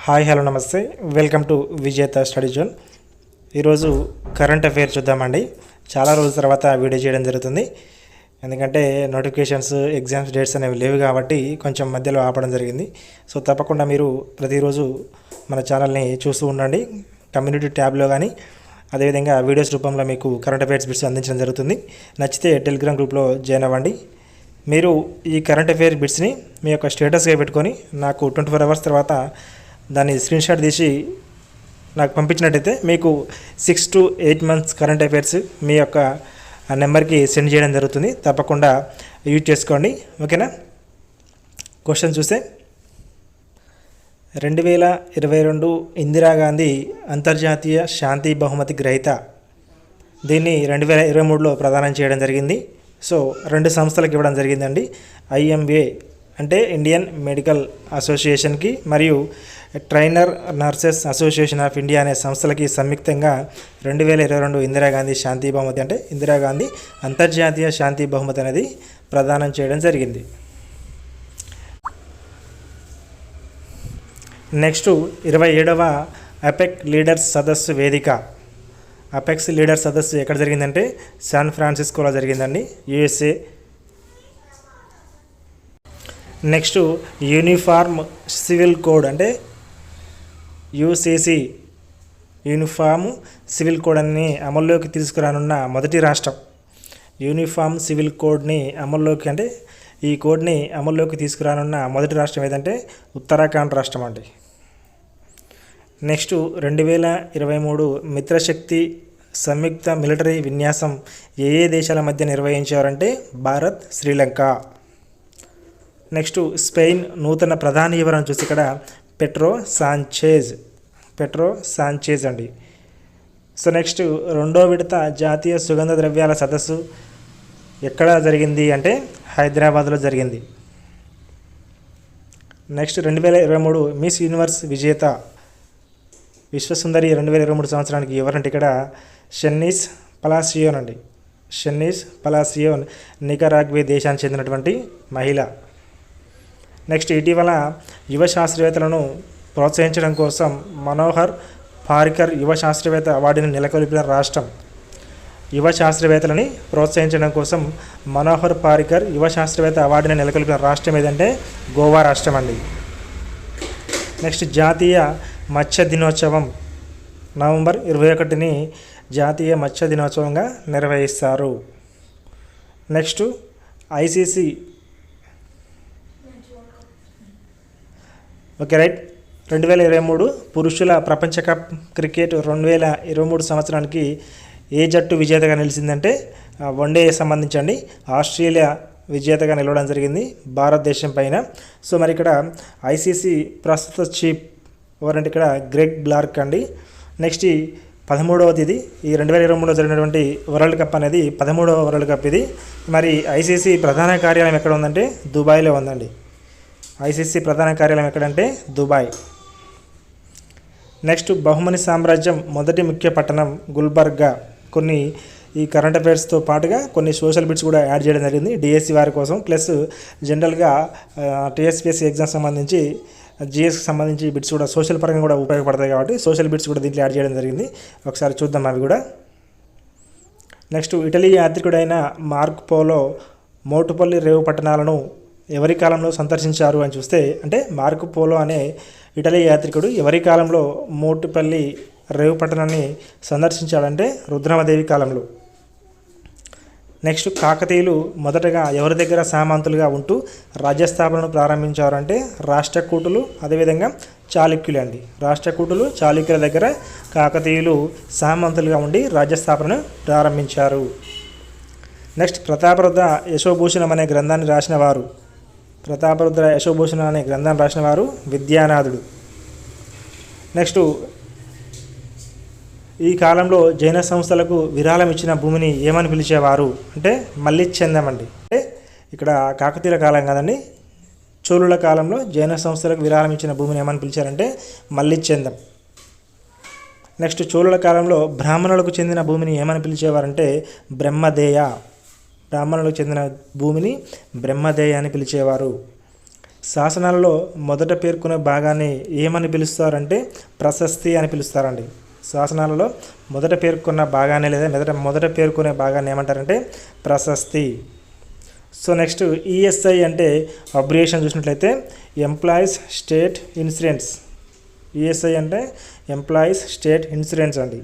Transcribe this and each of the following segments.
Hi hello నమస్తే welcome to విజేత study zone. ఈరోజు కరెంట్ అఫైర్ చూద్దామండి. చాలా రోజుల తర్వాత వీడియో చేయడం జరుగుతుంది. ఎందుకంటే నోటిఫికేషన్స్ ఎగ్జామ్స్ డేట్స్ అనేవి లేవు కాబట్టి కొంచెం మధ్యలో ఆపడం జరిగింది. సో తప్పకుండా మీరు ప్రతిరోజు మన ఛానల్ని చూస్తూ ఉండండి. కమ్యూనిటీ ట్యాబ్లో కానీ అదేవిధంగా వీడియోస్ రూపంలో మీకు కరెంట్ అఫైర్స్ బిట్స్ అందించడం జరుగుతుంది. నచ్చితే టెలిగ్రామ్ గ్రూప్లో జాయిన్ అవ్వండి. మీరు ఈ కరెంట్ అఫైర్ బిట్స్ని మీ యొక్క స్టేటస్గా పెట్టుకొని నాకు 24 అవర్స్ తర్వాత దాన్ని స్క్రీన్షాట్ తీసి నాకు పంపించినట్టయితే మీకు 6 to 8 months కరెంట్ అఫైర్స్ మీ యొక్క నెంబర్కి సెండ్ చేయడం జరుగుతుంది. తప్పకుండా యూజ్ చేసుకోండి, ఓకేనా. క్వశ్చన్ చూస్తే 2022 ఇందిరాగాంధీ అంతర్జాతీయ శాంతి బహుమతి గ్రహీత. దీన్ని 2023లో ప్రదానం చేయడం జరిగింది. సో 2 సంస్థలకు ఇవ్వడం జరిగిందండి. IMA అంటే ఇండియన్ మెడికల్ అసోసియేషన్కి మరియు trainer nurses association of India అనే సంస్థలకి సంయుక్తంగా 2022 ఇందిరాగాంధీ శాంతి బహుమతి అంటే ఇందిరాగాంధీ అంతర్జాతీయ శాంతి బహుమతి అనేది ప్రదానం చేయడం జరిగింది. నెక్స్ట్ 27వ అపెక్ లీడర్స్ సదస్సు వేదిక. అపెక్స్ లీడర్స్ సదస్సు ఎక్కడ జరిగిందంటే శాన్ ఫ్రాన్సిస్కోలో జరిగిందండి, USA. Next uniform civil code అంటే UCC యూనిఫామ్ సివిల్ కోడ్ అని అమల్లోకి తీసుకురానున్న మొదటి రాష్ట్రం. యూనిఫామ్ సివిల్ కోడ్ని అమల్లోకి అంటే ఈ కోడ్ని అమల్లోకి తీసుకురానున్న మొదటి రాష్ట్రం ఏదంటే ఉత్తరాఖండ్ రాష్ట్రం అండి. నెక్స్ట్ 2023 మిత్రశక్తి సంయుక్త మిలిటరీ విన్యాసం ఏ దేశాల మధ్య నిర్వహించారంటే భారత్, శ్రీలంక. నెక్స్ట్ స్పెయిన్ నూతన ప్రధాని ఎవరని చూసి ఇక్కడ పెట్రో సాంచేజ్ అండి. సో నెక్స్ట్ 2వ విడత జాతీయ సుగంధ ద్రవ్యాల సదస్సు ఎక్కడ జరిగింది అంటే హైదరాబాద్లో జరిగింది. నెక్స్ట్ 2023 మిస్ యూనివర్స్ విజేత విశ్వసుందరి 2023 సంవత్సరానికి ఎవరంటే ఇక్కడ షెన్నీస్ పలాసియోన్ అండి. షెన్నీస్ పలాసియోన్ నికరాగ్వే దేశానికి చెందినటువంటి మహిళ. నెక్స్ట్ ఇటీవల యువ శాస్త్రవేత్తలను ప్రోత్సహించడం కోసం మనోహర్ పారికర్ యువ శాస్త్రవేత్త అవార్డుని నెలకొల్పిన రాష్ట్రం. యువ శాస్త్రవేత్తలని ప్రోత్సహించడం కోసం మనోహర్ పారికర్ యువ శాస్త్రవేత్త అవార్డుని నెలకొల్పిన రాష్ట్రం ఏదంటే గోవా రాష్ట్రం అండి. నెక్స్ట్ జాతీయ మత్స్య దినోత్సవం నవంబర్ 21ని జాతీయ మత్స్య దినోత్సవంగా నిర్వహిస్తారు. నెక్స్ట్ ICC ఓకే రైట్ 2023 పురుషుల ప్రపంచ కప్ క్రికెట్ 2023 సంవత్సరానికి ఏ జట్టు విజేతగా నిలిచిందంటే వన్డే సంబంధించండి ఆస్ట్రేలియా విజేతగా నిలవడం జరిగింది భారతదేశం పైన. సో మరి ఇక్కడ ICC ప్రస్తుత చీఫ్ ఎవరంటే ఇక్కడ గ్రెగ్ బ్లార్క్ అండి. నెక్స్ట్ 13వది ఇది. ఈ 2023లో జరిగినటువంటి వరల్డ్ కప్ అనేది 13వ వరల్డ్ కప్ ఇది. మరి ICC ప్రధాన కార్యాలయం ఎక్కడ ఉందంటే దుబాయ్లో ఉందండి. ICC ప్రధాన కార్యాలయం ఎక్కడంటే దుబాయ్. నెక్స్ట్ బహుమని సామ్రాజ్యం మొదటి ముఖ్య పట్టణం గుల్బర్గా. కొన్ని ఈ కరెంట్ అఫైర్స్తో పాటుగా కొన్ని సోషల్ బిట్స్ కూడా యాడ్ చేయడం జరిగింది DSC వారి కోసం. ప్లస్ జనరల్గా TSPSC ఎగ్జామ్ సంబంధించి GSకి సంబంధించి బిట్స్ కూడా సోషల్ పరంగా కూడా ఉపయోగపడతాయి కాబట్టి సోషల్ బిట్స్ కూడా దీంట్లో యాడ్ చేయడం జరిగింది. ఒకసారి చూద్దాం అవి కూడా. నెక్స్ట్ ఇటలీ యాత్రికుడైన మార్క్ పోలో మోటుపల్లి రేవు పట్టణాలను ఎవరి కాలంలో సందర్శించారు అని చూస్తే అంటే మార్క్ పోలో అనే ఇటలీ యాత్రికుడు ఎవరి కాలంలో మోటుపల్లి రేవు పట్టణాన్ని సందర్శించాడంటే రుద్రమదేవి కాలంలో. నెక్స్ట్ కాకతీయులు మొదటగా ఎవరి దగ్గర సామంతులుగా ఉంటూ రాజ్యస్థాపనను ప్రారంభించారంటే రాష్ట్రకూటులు అదేవిధంగా చాళుక్యులు అండి. రాష్ట్రకూటులు చాళుక్యుల దగ్గర కాకతీయులు సామంతులుగా ఉండి రాజ్యస్థాపనను ప్రారంభించారు. నెక్స్ట్ ప్రతాపరుద్ర యశోభూషణం అనే గ్రంథాన్ని రాసిన వారు విద్యానాథుడు. నెక్స్ట్ ఈ కాలంలో జైన సంస్థలకు విరాళం ఇచ్చిన భూమిని ఏమని పిలిచేవారు అంటే మల్లిచ్చెందం అండి. అంటే ఇక్కడ కాకతీయుల కాలం కాదండి, చోళుల కాలంలో జైన సంస్థలకు విరాళం ఇచ్చిన భూమిని ఏమని పిలిచారంటే మల్లిచ్చెందం. నెక్స్ట్ చోళుల కాలంలో బ్రాహ్మణులకు చెందిన భూమిని ఏమని పిలిచేవారంటే బ్రహ్మదేయ. బ్రాహ్మణులకు చెందిన భూమిని బ్రహ్మదేయ అని పిలిచేవారు. శాసనాలలో మొదట పేర్కొనే భాగాన్ని ఏమని పిలుస్తారంటే ప్రశస్తి అని పిలుస్తారండి. శాసనాలలో మొదట పేర్కొన్న భాగాన్ని లేదా మొదట పేర్కొనే భాగాన్ని ఏమంటారంటే ప్రశస్తి. సో నెక్స్ట్ ఈఎస్ఐ అంటే అబ్రియేషన్ చూసినట్లయితే ఎంప్లాయీస్ స్టేట్ ఇన్సూరెన్స్. ఈఎస్ఐ అంటే ఎంప్లాయీస్ స్టేట్ ఇన్సూరెన్స్ అండి.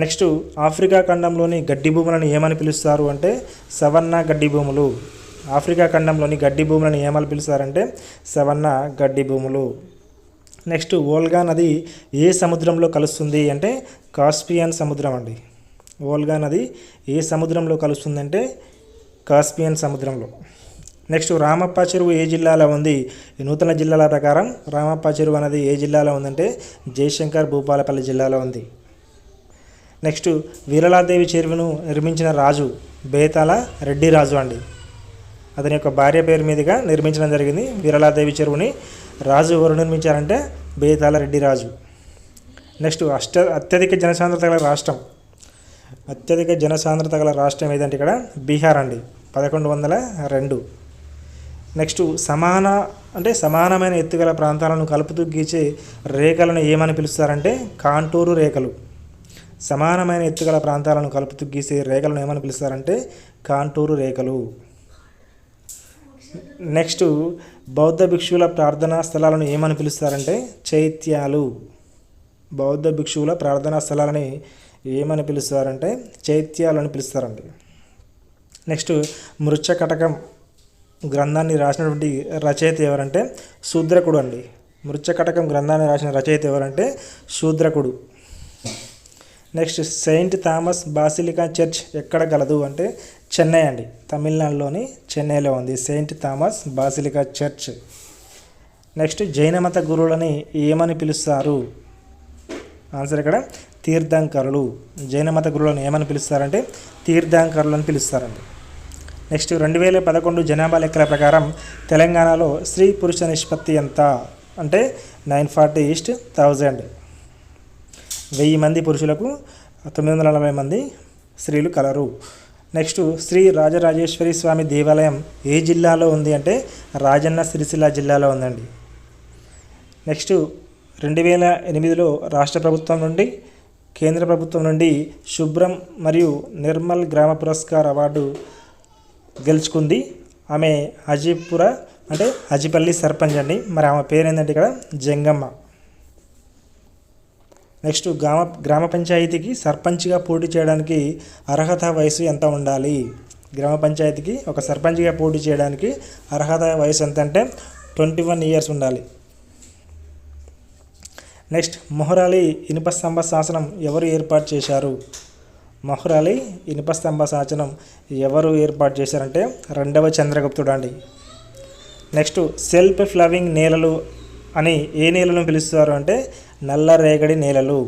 నెక్స్ట్ ఆఫ్రికా ఖండంలోని గడ్డి భూములను ఏమని పిలుస్తారు అంటే సవన్నా గడ్డి భూములు. ఆఫ్రికా ఖండంలోని గడ్డి భూములను ఏమని పిలుస్తారంటే సవన్నా గడ్డి భూములు. నెక్స్ట్ వోల్గా నది ఏ సముద్రంలో కలుస్తుంది అంటే కాస్పియన్ సముద్రం అండి. వోల్గా నది ఏ సముద్రంలో కలుస్తుందంటే కాస్పియన్ సముద్రంలో. నెక్స్ట్ రామప్ప చెరువు ఏ జిల్లాలో ఉంది? ఈ నూతన జిల్లాల ప్రకారం రామప్ప చెరువు అనేది ఏ జిల్లాలో ఉందంటే జయశంకర్ భూపాలపల్లి జిల్లాలో ఉంది. నెక్స్ట్ వీరలాదేవి చెరువును నిర్మించిన రాజు బేతాళ రెడ్డి రాజు అండి. అతని యొక్క భార్య పేరు మీదుగా నిర్మించడం జరిగింది వీరలాదేవి చెరువుని. రాజు ఎవరు నిర్మించారంటే బేతాళ రెడ్డి రాజు. నెక్స్ట్ అత్యధిక జనసాంద్రత గల రాష్ట్రం. అత్యధిక జనసాంద్రత గల రాష్ట్రం ఏదంటే ఇక్కడ బీహార్ అండి, 1102. నెక్స్ట్ సమానమైన ఎత్తుగల ప్రాంతాలను కలుపుతూ గీచే రేఖలను ఏమని పిలుస్తారంటే కాంటూరు రేఖలు. సమానమైన ఎత్తుగల ప్రాంతాలను కలుపుతూ గీసే రేఖలను ఏమని పిలుస్తారంటే కాంటూరు రేఖలు. నెక్స్ట్ బౌద్ధ భిక్షువుల ప్రార్థనా స్థలాలను ఏమని పిలుస్తారంటే చైత్యాలు. బౌద్ధ భిక్షువుల ప్రార్థనా స్థలాలని ఏమని పిలుస్తారంటే చైత్యాలు అని పిలుస్తారండి. నెక్స్ట్ మృచ్ఛకటకం గ్రంథాన్ని రాసినటువంటి రచయిత ఎవరంటే శూద్రకుడు అండి. మృచ్ఛకటకం గ్రంథాన్ని రాసిన రచయిత ఎవరంటే శూద్రకుడు. Next saint Thomas basilica church ఎక్కడ గలదు అంటే చెన్నై అండి, తమిళనాడులోని చెన్నైలో ఉంది saint Thomas basilica church. Next జైన మత గురువులని ఏమని పిలుస్తారు? ఆన్సర్ ఇక్కడ తీర్థంకరులు. జైన మత గురువులను ఏమని పిలుస్తారంటే తీర్థంకరులు అని పిలుస్తారండి. నెక్స్ట్ 2011 జనాభా లెక్కల ప్రకారం తెలంగాణలో స్త్రీ పురుష నిష్పత్తి ఎంత అంటే 940:1000. 1000 మంది పురుషులకు 940 మంది స్త్రీలు కలరు. నెక్స్ట్ శ్రీ రాజరాజేశ్వరి స్వామి దేవాలయం ఏ జిల్లాలో ఉంది అంటే రాజన్న సిరిసిల్ల జిల్లాలో ఉందండి. నెక్స్ట్ 2008లో రాష్ట్ర ప్రభుత్వం నుండి కేంద్ర ప్రభుత్వం నుండి శుభ్రం మరియు నిర్మల్ గ్రామ పురస్కార్ అవార్డు గెలుచుకుంది. ఆమె హజీపుర అంటే హజిపల్లి సర్పంచ్ అండి. మరి ఆమె పేరు ఏంటంటే ఇక్కడ జంగమ్మ. నెక్స్ట్ గ్రామ పంచాయతీకి సర్పంచ్గా పోటీ చేయడానికి అర్హత వయసు ఎంత ఉండాలి? గ్రామ పంచాయతీకి ఒక సర్పంచ్గా పోటీ చేయడానికి అర్హత వయసు ఎంత అంటే 21 ఇయర్స్ ఉండాలి. నెక్స్ట్ మొహరాలి ఇనుప స్తంభ శాసనం ఎవరు ఏర్పాటు చేశారు? మొహరాలి ఇనుప స్తంభ శాసనం ఎవరు ఏర్పాటు చేశారంటే 2వ చంద్రగుప్తుడు అండి. నెక్స్ట్ సెల్ఫ్ ఫ్లవింగ్ నేలలు అని ఏ నేలను పిలుస్తారు అంటే నల్ల రేగడి నేలలు.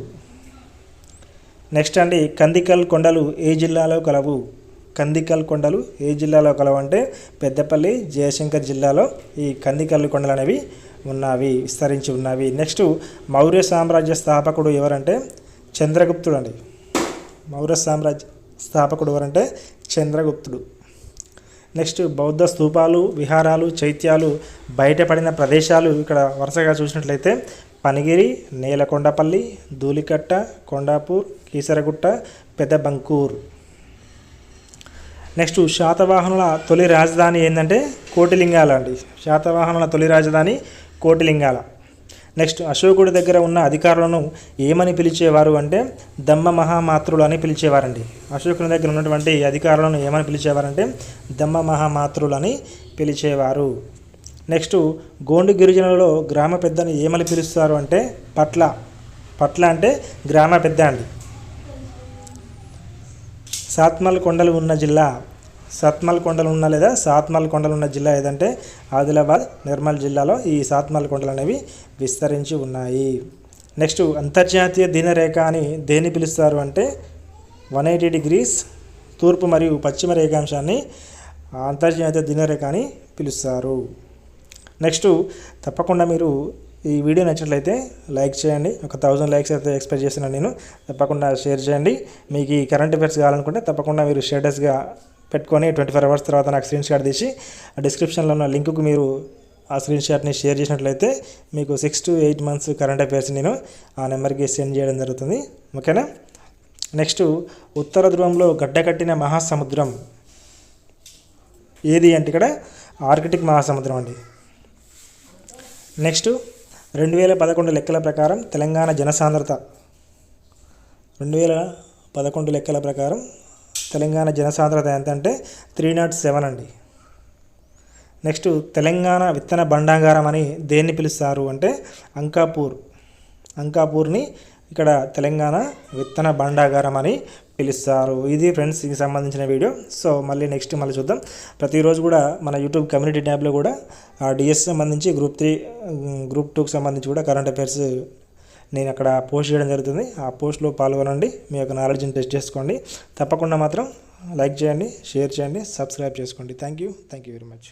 నెక్స్ట్ అండి కందికల్ కొండలు ఏ జిల్లాలో కలవు? కందికల్ కొండలు ఏ జిల్లాలో కలవు అంటే పెద్దపల్లి జయశంకర్ జిల్లాలో ఈ కందికల్ కొండలు అనేవి ఉన్నవి, విస్తరించి ఉన్నవి. నెక్స్ట్ మౌర్య సామ్రాజ్య స్థాపకుడు ఎవరంటే చంద్రగుప్తుడు అండి. మౌర్య సామ్రాజ్య స్థాపకుడు ఎవరంటే చంద్రగుప్తుడు. నెక్స్ట్ బౌద్ధ స్తూపాలు, విహారాలు, చైత్యాలు బయటపడిన ప్రదేశాలు ఇక్కడ వరుసగా చూసినట్లయితే పనిగిరి, నేలకొండపల్లి, ధూళికట్ట, కొండాపూర్, కీసరగుట్ట, పెద్దబంకూర్. నెక్స్ట్ శాతవాహనుల తొలి రాజధాని ఏంటంటే కోటిలింగాల అండి. శాతవాహనుల తొలి రాజధాని కోటిలింగాల. నెక్స్ట్ అశోకుడి దగ్గర ఉన్న అధికారులను ఏమని పిలిచేవారు అంటే దమ్మ మహామాతృలు అని పిలిచేవారండి. అశోకుని దగ్గర ఉన్నటువంటి అధికారులను ఏమని పిలిచేవారంటే దమ్మ మహామాతృలు అని పిలిచేవారు. నెక్స్ట్ గోండు గిరిజనులలో గ్రామ పెద్దని ఏమని పిలుస్తారు అంటే పట్ల అంటే గ్రామ పెద్ద అండి. సాత్మల్ కొండలు ఉన్న జిల్లా సాత్మల్ కొండలు ఉన్న జిల్లా ఏదంటే ఆదిలాబాద్, నిర్మల్ జిల్లాలో ఈ సాత్మల్ కొండలు అనేవి విస్తరించి ఉన్నాయి. నెక్స్ట్ అంతర్జాతీయ దినరేఖ అని దేన్ని పిలుస్తారు అంటే 180 డిగ్రీస్ తూర్పు మరియు పశ్చిమ రేఖాంశాన్ని అంతర్జాతీయ దినరేఖ అని పిలుస్తారు. నెక్స్ట్ తప్పకుండా మీరు ఈ వీడియో నచ్చినట్లయితే లైక్ చేయండి. ఒక 1000 లైక్స్ అయితే ఎక్స్పెక్ట్ చేస్తున్నాను నేను. తప్పకుండా షేర్ చేయండి. మీకు ఈ కరెంట్ అఫైర్స్ కావాలనుకుంటే తప్పకుండా మీరు స్టేటస్గా పెట్టుకొని 24 అవర్స్ తర్వాత నాకు స్క్రీన్ షాట్ తీసి డిస్క్రిప్షన్లో ఉన్న లింకుకు మీరు ఆ స్క్రీన్ షాట్ని షేర్ చేసినట్లయితే మీకు 6 to 8 months కరెంట్ అఫైర్స్ నేను ఆ నెంబర్కి సెండ్ చేయడం జరుగుతుంది. ఓకేనా. నెక్స్ట్, ఉత్తర ధ్రువంలో గడ్డకట్టిన మహాసముద్రం ఏది అంటే ఇక్కడ ఆర్కిటిక్ మహాసముద్రం అండి. నెక్స్ట్, 2011 లెక్కల ప్రకారం తెలంగాణ జనసాంద్రత 2011 లెక్కల ప్రకారం తెలంగాణ జనసాంద్రత ఎంత అంటే 307 అండి. నెక్స్ట్, తెలంగాణ విత్తన భండాగారం అని దేన్ని పిలుస్తారు అంటే అంకాపూర్ని ఇక్కడ తెలంగాణ విత్తన భండాగారం అని పిలుస్తారు. ఇది ఫ్రెండ్స్ ఇది సంబంధించిన వీడియో. సో మళ్ళీ చూద్దాం. ప్రతిరోజు కూడా మన యూట్యూబ్ కమ్యూనిటీ ట్యాబ్లో కూడా డిఎస్ సంబంధించి గ్రూప్ 3 గ్రూప్ 2కి సంబంధించి కూడా కరెంట్ అఫైర్స్ నేను అక్కడ పోస్ట్ చేయడం జరుగుతుంది. ఆ పోస్ట్లో పాల్గొనండి, మీ యొక్క నాలెడ్జ్ని టెస్ట్ చేసుకోండి. తప్పకుండా మాత్రం లైక్ చేయండి, షేర్ చేయండి, సబ్స్క్రైబ్ చేసుకోండి. Thank you very much.